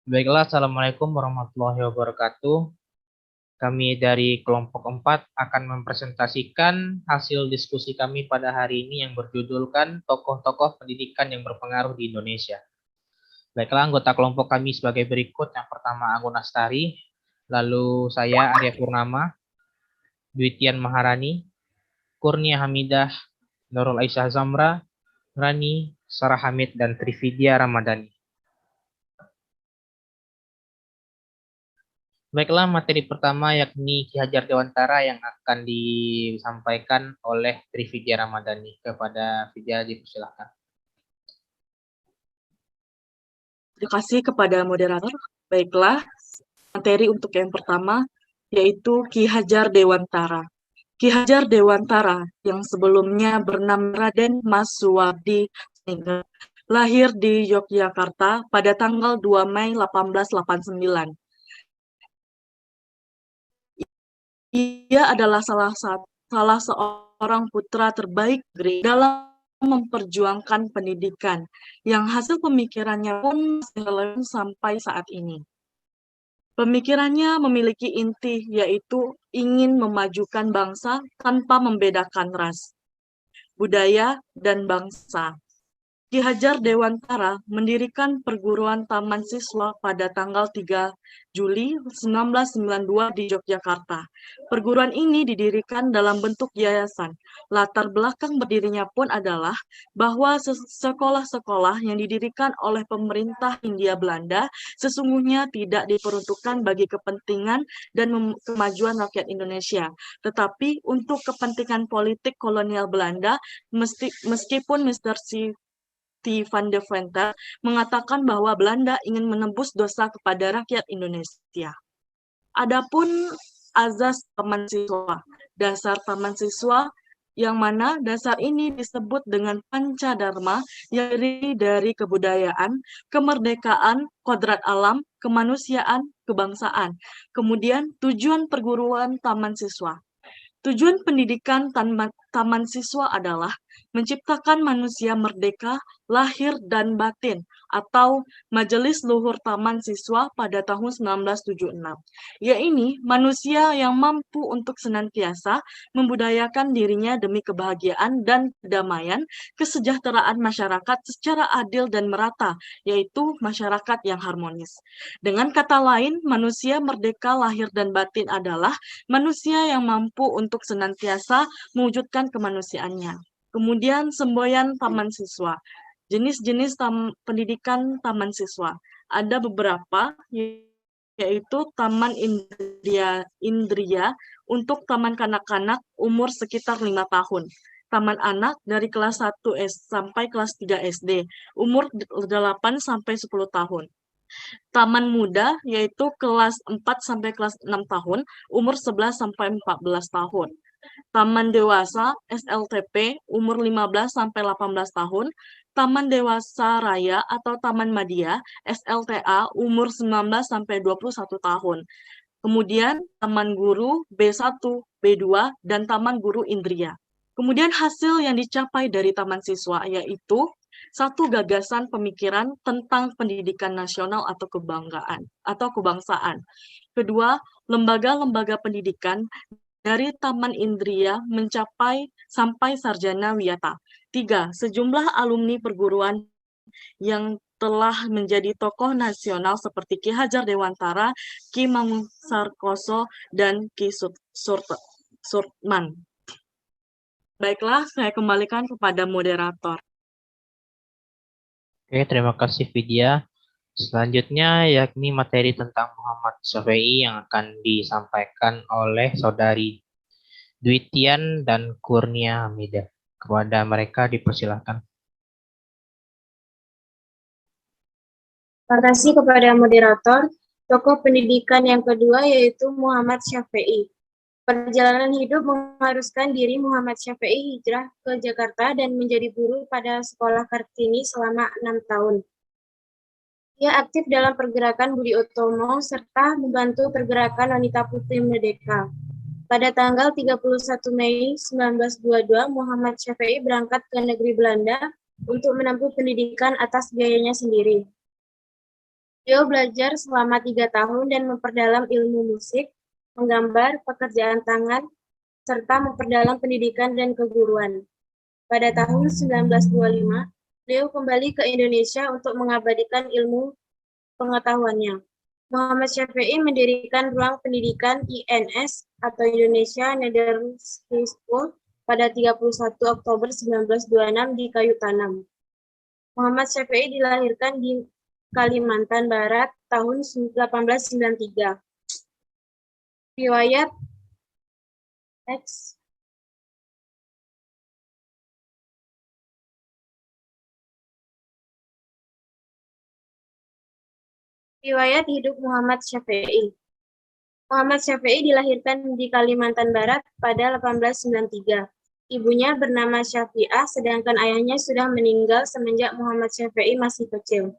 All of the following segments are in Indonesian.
Baiklah, Assalamualaikum warahmatullahi wabarakatuh. Kami dari kelompok 4 akan mempresentasikan hasil diskusi kami pada hari ini yang berjudulkan tokoh-tokoh pendidikan yang berpengaruh di Indonesia. Baiklah, anggota kelompok kami sebagai berikut. Yang pertama, Anggun Astari, lalu saya, Arya Purnama, Dwitian Maharani, Kurnia Hamidah, Nurul Aisyah Zamra, Rani, Sarah Hamid, dan Trividia Ramadhani. Baiklah, materi pertama yakni Ki Hajar Dewantara yang akan disampaikan oleh Trividia Ramadhani. Kepada Vidya dipersilakan. Terima kasih kepada moderator. Baiklah, materi untuk yang pertama yaitu Ki Hajar Dewantara. Ki Hajar Dewantara yang sebelumnya bernama Raden Mas Suwardi lahir di Yogyakarta pada tanggal 2 Mei 1889. Ia adalah salah seorang putra terbaik dalam memperjuangkan pendidikan, yang hasil pemikirannya pun masih relevan sampai saat ini. Pemikirannya memiliki inti, yaitu ingin memajukan bangsa tanpa membedakan ras, budaya, dan bangsa. Ki Hajar Dewantara mendirikan perguruan taman siswa pada tanggal 3 Juli 1992 di Yogyakarta. Perguruan ini didirikan dalam bentuk yayasan. Latar belakang berdirinya pun adalah bahwa sekolah-sekolah yang didirikan oleh pemerintah Hindia Belanda sesungguhnya tidak diperuntukkan bagi kepentingan dan kemajuan rakyat Indonesia, tetapi untuk kepentingan politik kolonial Belanda, meskipun Mr. Van de Venter mengatakan bahwa Belanda ingin menebus dosa kepada rakyat Indonesia. Adapun azas taman siswa, dasar taman siswa yang mana dasar ini disebut dengan Pancadharma, yang terdiri dari kebudayaan, kemerdekaan, kodrat alam, kemanusiaan, kebangsaan. Kemudian tujuan perguruan taman siswa. Tujuan pendidikan taman siswa adalah menciptakan manusia merdeka, lahir dan batin, atau Majelis Luhur Taman Siswa pada tahun 1976. Yaitu manusia yang mampu untuk senantiasa membudayakan dirinya demi kebahagiaan dan kedamaian, kesejahteraan masyarakat secara adil dan merata, yaitu masyarakat yang harmonis. Dengan kata lain, manusia merdeka lahir dan batin adalah manusia yang mampu untuk senantiasa mewujudkan kemanusiaannya. Kemudian semboyan taman siswa. Jenis-jenis pendidikan taman siswa. Ada beberapa, yaitu taman indria untuk taman kanak-kanak umur sekitar 5 tahun. Taman anak dari kelas 1 sampai kelas 3 SD, umur 8 sampai 10 tahun. Taman muda yaitu kelas 4 sampai kelas 6 tahun, umur 11 sampai 14 tahun. Taman dewasa SLTP umur 15 sampai 18 tahun. Taman dewasa raya atau taman madya SLTA umur 19 sampai 21 tahun. Kemudian taman guru B1, B2 dan taman guru indria. Kemudian hasil yang dicapai dari taman siswa yaitu satu, gagasan pemikiran tentang pendidikan nasional atau kebanggaan atau kebangsaan. Kedua, lembaga-lembaga pendidikan dari Taman Indria mencapai sampai sarjana wiyata. Tiga, sejumlah alumni perguruan yang telah menjadi tokoh nasional seperti Ki Hajar Dewantara, Ki Sarkoso, dan Ki Surtman. Baiklah, saya kembalikan kepada moderator. Oke, terima kasih Vidya. Selanjutnya yakni materi tentang Muhammad Syafi'i yang akan disampaikan oleh saudari Dwitian dan Kurnia Hamidah. Kepada mereka dipersilakan. Terima kasih kepada moderator. Tokoh pendidikan yang kedua yaitu Muhammad Syafi'i. Perjalanan hidup mengharuskan diri Muhammad Syafi'i hijrah ke Jakarta dan menjadi guru pada Sekolah Kartini selama 6 tahun. Ia aktif dalam pergerakan Budi Utomo serta membantu pergerakan Wanita Putri Merdeka. Pada tanggal 31 Mei 1922, Muhammad Syafi'i berangkat ke negeri Belanda untuk menempuh pendidikan atas biayanya sendiri. Beliau belajar selama 3 tahun dan memperdalam ilmu musik, menggambar, pekerjaan tangan, serta memperdalam pendidikan dan keguruan. Pada tahun 1925, beliau kembali ke Indonesia untuk mengabadikan ilmu pengetahuannya. Muhammad Syafi'i mendirikan ruang pendidikan INS atau Indonesia Netherlands School pada 31 Oktober 1926 di Kayu Tanam. Muhammad Syafi'i dilahirkan di Kalimantan Barat tahun 1893. Riwayat X. Riwayat hidup Muhammad Syafi'i. Muhammad Syafi'i dilahirkan di Kalimantan Barat pada 1893. Ibunya bernama Syafi'ah, sedangkan ayahnya sudah meninggal semenjak Muhammad Syafi'i masih kecil.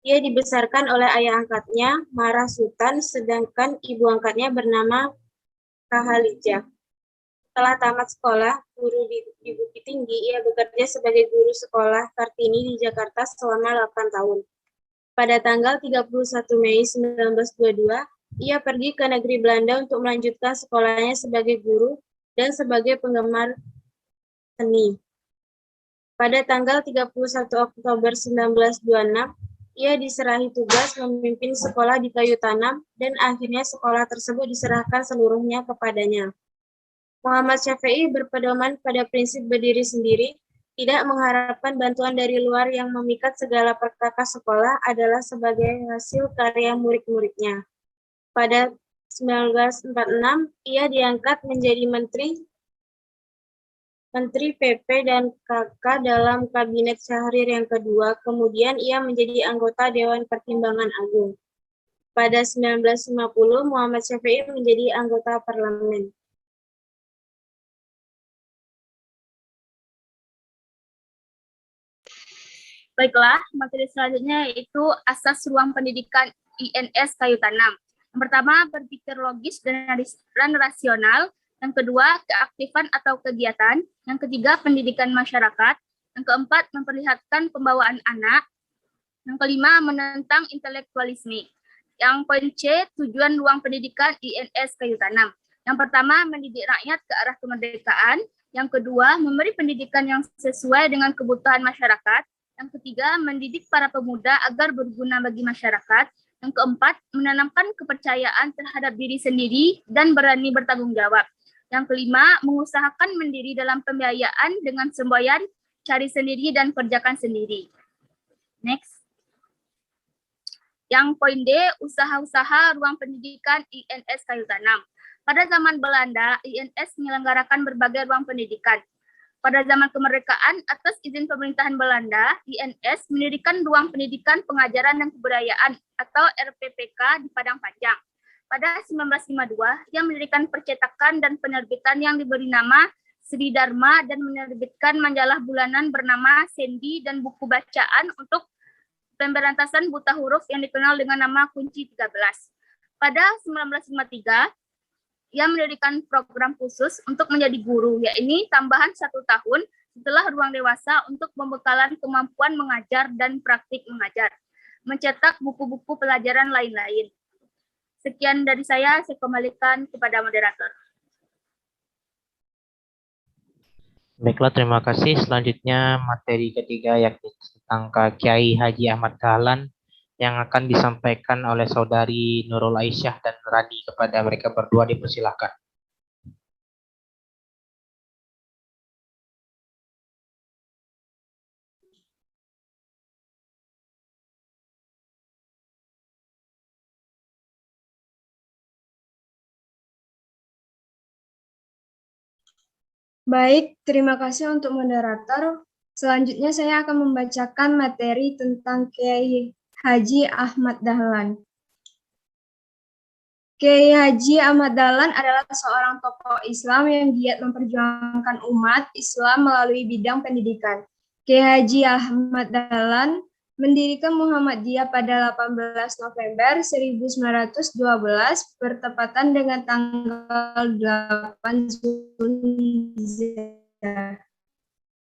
Ia dibesarkan oleh ayah angkatnya, Marah Sultan, sedangkan ibu angkatnya bernama Kahalijah. Setelah tamat sekolah, guru di Bukit Tinggi, ia bekerja sebagai guru sekolah Kartini di Jakarta selama 8 tahun. Pada tanggal 31 Mei 1922, ia pergi ke negeri Belanda untuk melanjutkan sekolahnya sebagai guru dan sebagai penggemar seni. Pada tanggal 31 Oktober 1926, ia diserahi tugas memimpin sekolah di Kayu Tanam dan akhirnya sekolah tersebut diserahkan seluruhnya kepadanya. Muhammad Syafi'i berpedoman pada prinsip berdiri sendiri, tidak mengharapkan bantuan dari luar yang memikat segala perkakas sekolah adalah sebagai hasil karya murid-muridnya. Pada 1946, ia diangkat menjadi Menteri PP dan KK dalam Kabinet Syahrir yang kedua, kemudian ia menjadi anggota Dewan Pertimbangan Agung. Pada 1950, Muhammad Syafi'i menjadi anggota parlemen. Baiklah, materi selanjutnya yaitu asas ruang pendidikan INS Kayu Tanam. Yang pertama, berpikir logis dan rasional. Yang kedua, keaktifan atau kegiatan. Yang ketiga, pendidikan masyarakat. Yang keempat, memperlihatkan pembawaan anak. Yang kelima, menentang intelektualisme. Yang poin C, tujuan ruang pendidikan INS Kayu Tanam. Yang pertama, mendidik rakyat ke arah kemerdekaan. Yang kedua, memberi pendidikan yang sesuai dengan kebutuhan masyarakat. Yang ketiga, mendidik para pemuda agar berguna bagi masyarakat. Yang keempat, menanamkan kepercayaan terhadap diri sendiri dan berani bertanggung jawab. Yang kelima, mengusahakan mandiri dalam pembiayaan dengan semboyan cari sendiri dan kerjakan sendiri. Next. Yang poin D, usaha-usaha ruang pendidikan INS Kayu Tanam. Pada zaman Belanda, INS menyelenggarakan berbagai ruang pendidikan. Pada zaman kemerdekaan, atas izin pemerintahan Belanda, INS mendirikan ruang pendidikan pengajaran dan kebudayaan atau RPPK di Padang Panjang. Pada 1952, ia mendirikan percetakan dan penerbitan yang diberi nama Sri Dharma dan menerbitkan majalah bulanan bernama Sendi dan buku bacaan untuk pemberantasan buta huruf yang dikenal dengan nama Kunci 13. Pada 1953, ia mendirikan program khusus untuk menjadi guru, yaitu tambahan 1 tahun setelah ruang dewasa untuk pembekalan kemampuan mengajar dan praktik mengajar, mencetak buku-buku pelajaran lain-lain. Sekian dari saya kembalikan kepada moderator. Baiklah, terima kasih. Selanjutnya materi ketiga yakni tentang Kiai Haji Ahmad Dahlan yang akan disampaikan oleh Saudari Nurul Aisyah dan Rani. Kepada mereka berdua dipersilakan. Baik, terima kasih untuk moderator. Selanjutnya saya akan membacakan materi tentang Kiai Haji Ahmad Dahlan. Kiai Haji Ahmad Dahlan adalah seorang tokoh Islam yang giat memperjuangkan umat Islam melalui bidang pendidikan. Kiai Haji Ahmad Dahlan mendirikan Muhammadiyah pada 18 November 1912 bertepatan dengan tanggal 8 Zulhijjah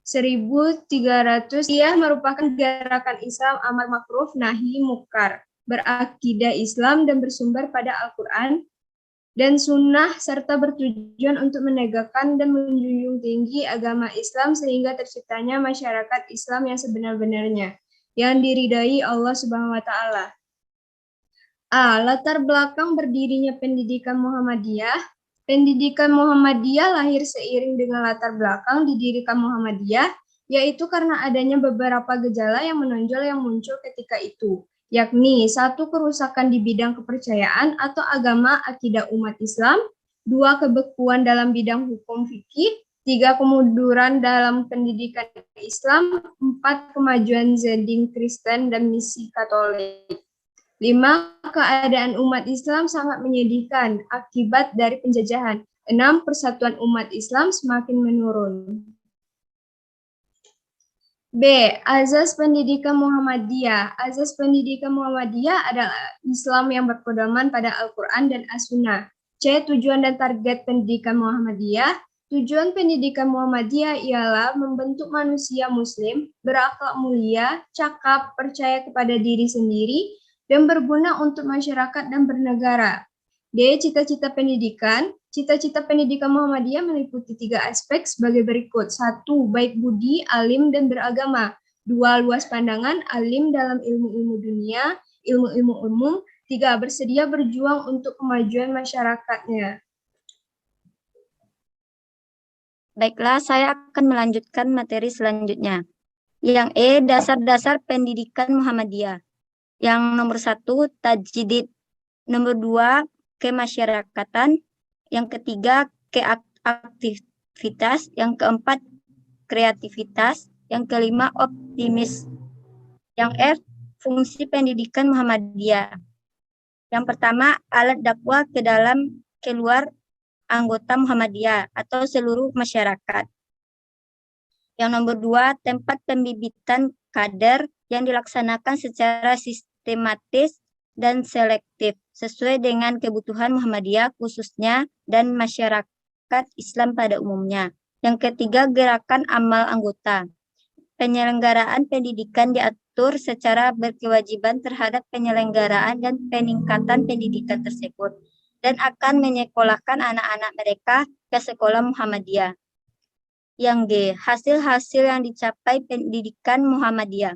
1300. Ia merupakan gerakan Islam amar ma'ruf nahi munkar berakidah Islam dan bersumber pada Al-Quran dan Sunnah, serta bertujuan untuk menegakkan dan menjunjung tinggi agama Islam sehingga terciptanya masyarakat Islam yang sebenar-benarnya, yang diridai Allah Subhanahu wa Ta'ala. A. Latar belakang berdirinya pendidikan Muhammadiyah. Pendidikan Muhammadiyah lahir seiring dengan latar belakang didirikan Muhammadiyah, yaitu karena adanya beberapa gejala yang menonjol yang muncul ketika itu, yakni 1. Kerusakan di bidang kepercayaan atau agama akidah umat Islam, 2. Kebekuan dalam bidang hukum fikih, 3. Kemunduran dalam pendidikan Islam, 4. Kemajuan zeding Kristen dan misi Katolik. 5. Keadaan umat Islam sangat menyedihkan akibat dari penjajahan. 6. Persatuan umat Islam semakin menurun. B. Azas pendidikan Muhammadiyah. Azas pendidikan Muhammadiyah adalah Islam yang berpedoman pada Al-Quran dan As-Sunnah. C. Tujuan dan target pendidikan Muhammadiyah. Tujuan pendidikan Muhammadiyah ialah membentuk manusia muslim, berakhlak mulia, cakap, percaya kepada diri sendiri, dan berguna untuk masyarakat dan bernegara. D. Cita-cita pendidikan. Cita-cita pendidikan Muhammadiyah meliputi 3 aspek sebagai berikut. 1. Baik budi, alim, dan beragama. 2. Luas pandangan, alim dalam ilmu-ilmu dunia, ilmu-ilmu umum. 3. Bersedia berjuang untuk kemajuan masyarakatnya. Baiklah, saya akan melanjutkan materi selanjutnya. Yang E. Dasar-dasar pendidikan Muhammadiyah. Yang nomor 1, tajdid. Nomor 2, kemasyarakatan. Yang ketiga, keaktivitas. Yang keempat, kreativitas. Yang kelima, optimis. Yang F, fungsi pendidikan Muhammadiyah. Yang pertama, alat dakwah ke dalam keluar anggota Muhammadiyah atau seluruh masyarakat. Yang nomor 2, tempat pembibitan kader yang dilaksanakan secara sistematis dan selektif sesuai dengan kebutuhan Muhammadiyah khususnya dan masyarakat Islam pada umumnya. Yang ketiga, gerakan amal anggota. Penyelenggaraan pendidikan diatur secara berkewajiban terhadap penyelenggaraan dan peningkatan pendidikan tersebut dan akan menyekolahkan anak-anak mereka ke sekolah Muhammadiyah. Yang G, hasil-hasil yang dicapai pendidikan Muhammadiyah.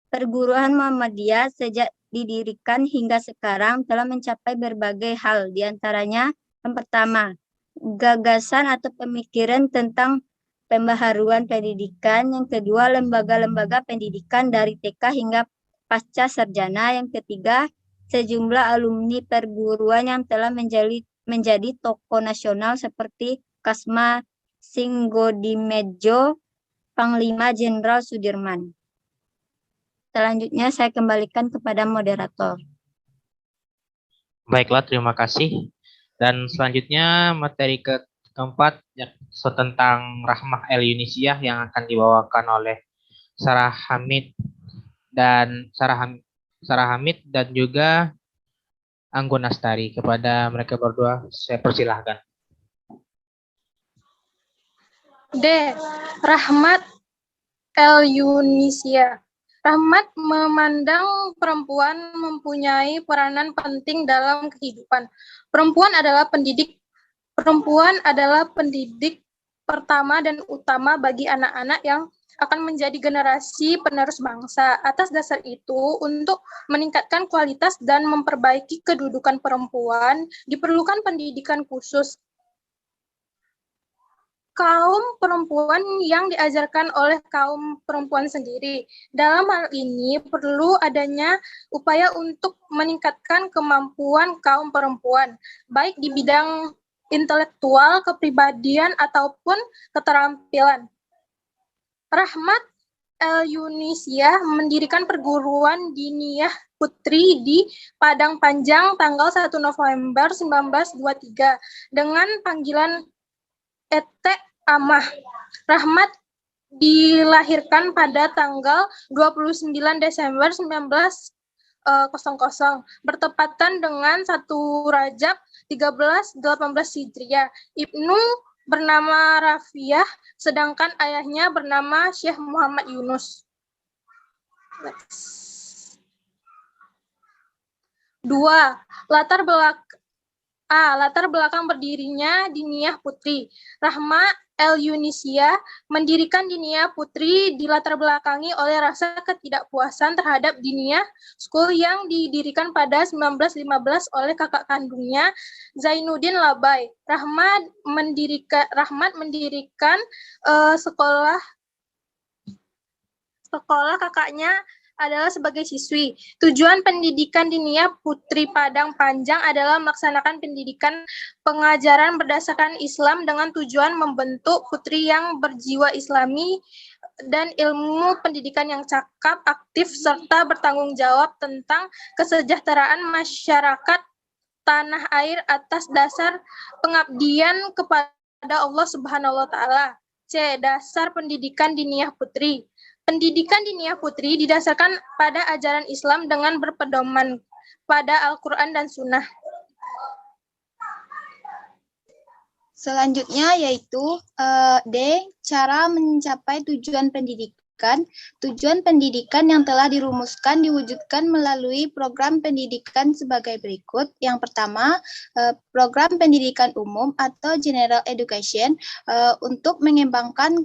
Perguruan Muhammadiyah sejak didirikan hingga sekarang telah mencapai berbagai hal, diantaranya yang pertama, gagasan atau pemikiran tentang pembaharuan pendidikan, yang kedua, lembaga-lembaga pendidikan dari TK hingga pasca sarjana, yang ketiga, sejumlah alumni perguruan yang telah menjadi tokoh nasional seperti Kasma Singgodimedjo, Panglima Jenderal Sudirman. Selanjutnya saya kembalikan kepada moderator. Baiklah, terima kasih. Dan selanjutnya materi keempat tentang Rahmah El Yunisiah yang akan dibawakan oleh Sarah Hamid dan juga Anggun Astari. Kepada mereka berdua saya persilahkan. D. Rahmat El Yunisiah. Rahmat memandang perempuan mempunyai peranan penting dalam kehidupan. Perempuan adalah pendidik pertama dan utama bagi anak-anak yang akan menjadi generasi penerus bangsa. Atas dasar itu, untuk meningkatkan kualitas dan memperbaiki kedudukan perempuan, diperlukan pendidikan khusus. Kaum perempuan yang diajarkan oleh kaum perempuan sendiri. Dalam hal ini perlu adanya upaya untuk meningkatkan kemampuan kaum perempuan, baik di bidang intelektual, kepribadian, ataupun keterampilan. Rahmat El Yunisiah mendirikan perguruan diniyah putri di Padang Panjang tanggal 1 November 1923 dengan panggilan Ete Amah. Rahmat dilahirkan pada tanggal 29 Desember 1900 bertepatan dengan 1 Rajab 1318 Hijriah. Ibnu bernama Rafiah, sedangkan ayahnya bernama Syekh Muhammad Yunus. Latar belakang berdirinya Diniyah Putri. Rahma El-Yunisia mendirikan Diniyah Putri dilatar belakangi oleh rasa ketidakpuasan terhadap Diniyah School yang didirikan pada 1915 oleh kakak kandungnya Zainuddin Labai. Rahmat mendirikan sekolah kakaknya adalah sebagai siswi. Tujuan pendidikan Diniyah Putri Padang Panjang adalah melaksanakan pendidikan pengajaran berdasarkan Islam dengan tujuan membentuk putri yang berjiwa Islami dan ilmu pendidikan yang cakap, aktif, serta bertanggung jawab tentang kesejahteraan masyarakat tanah air atas dasar pengabdian kepada Allah Subhanahu wa Ta'ala. C. Dasar pendidikan Diniyah Putri. Pendidikan Diniyah Putri didasarkan pada ajaran Islam dengan berpedoman pada Al-Quran dan Sunnah. Selanjutnya yaitu D. Cara mencapai tujuan pendidikan. Tujuan pendidikan yang telah dirumuskan diwujudkan melalui program pendidikan sebagai berikut. Yang pertama, program pendidikan umum atau general education untuk mengembangkan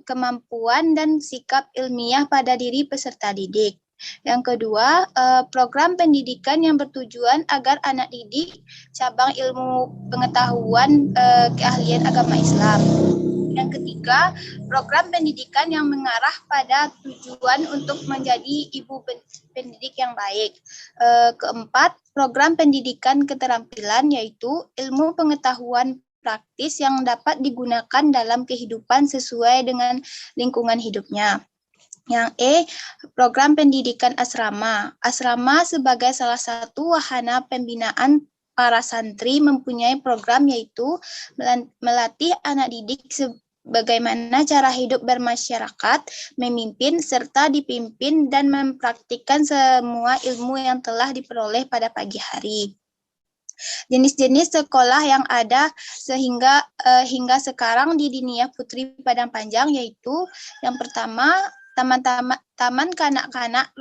kemampuan dan sikap ilmiah pada diri peserta didik. Yang kedua, program pendidikan yang bertujuan agar anak didik cabang ilmu pengetahuan keahlian agama Islam. Yang ketiga, program pendidikan yang mengarah pada tujuan untuk menjadi ibu pendidik yang baik. Keempat, program pendidikan keterampilan yaitu ilmu pengetahuan praktis yang dapat digunakan dalam kehidupan sesuai dengan lingkungan hidupnya. Yang E, program pendidikan asrama. Asrama sebagai salah satu wahana pembinaan para santri mempunyai program yaitu melatih anak didik bagaimana cara hidup bermasyarakat, memimpin, serta dipimpin dan mempraktikkan semua ilmu yang telah diperoleh pada pagi hari. Jenis-jenis sekolah yang ada hingga sekarang di Diniyah Putri Padang Panjang yaitu yang pertama, Taman Kanak-kanak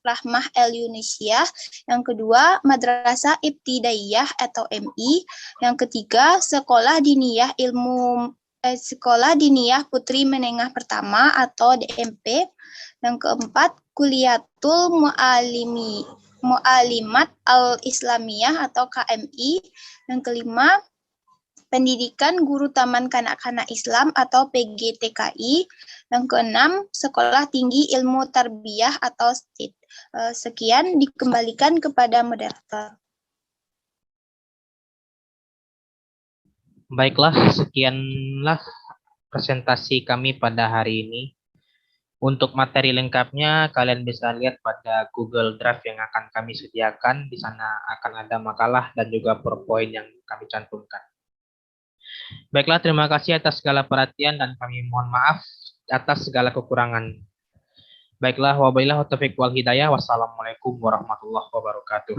Rahmah El-Yunisia. Yang kedua, Madrasah Ibtidaiyah atau MI. Yang ketiga, Sekolah Diniyah Putri Menengah Pertama atau DMP. Yang keempat, Kuliatul Mu'alimat Al-Islamiyah atau KMI. Yang kelima, Pendidikan Guru Taman Kanak-kanak Islam atau PGTKI. Yang keenam, Sekolah Tinggi Ilmu Tarbiyah atau STIT. Sekian, dikembalikan kepada moderator. Baiklah, sekianlah presentasi kami pada hari ini. Untuk materi lengkapnya, kalian bisa lihat pada Google Drive yang akan kami sediakan. Di sana akan ada makalah dan juga PowerPoint yang kami cantumkan. Baiklah, terima kasih atas segala perhatian dan kami mohon maaf atas segala kekurangan. Baiklah, wabillahi taufiq wal hidayah. Wassalamualaikum warahmatullahi wabarakatuh.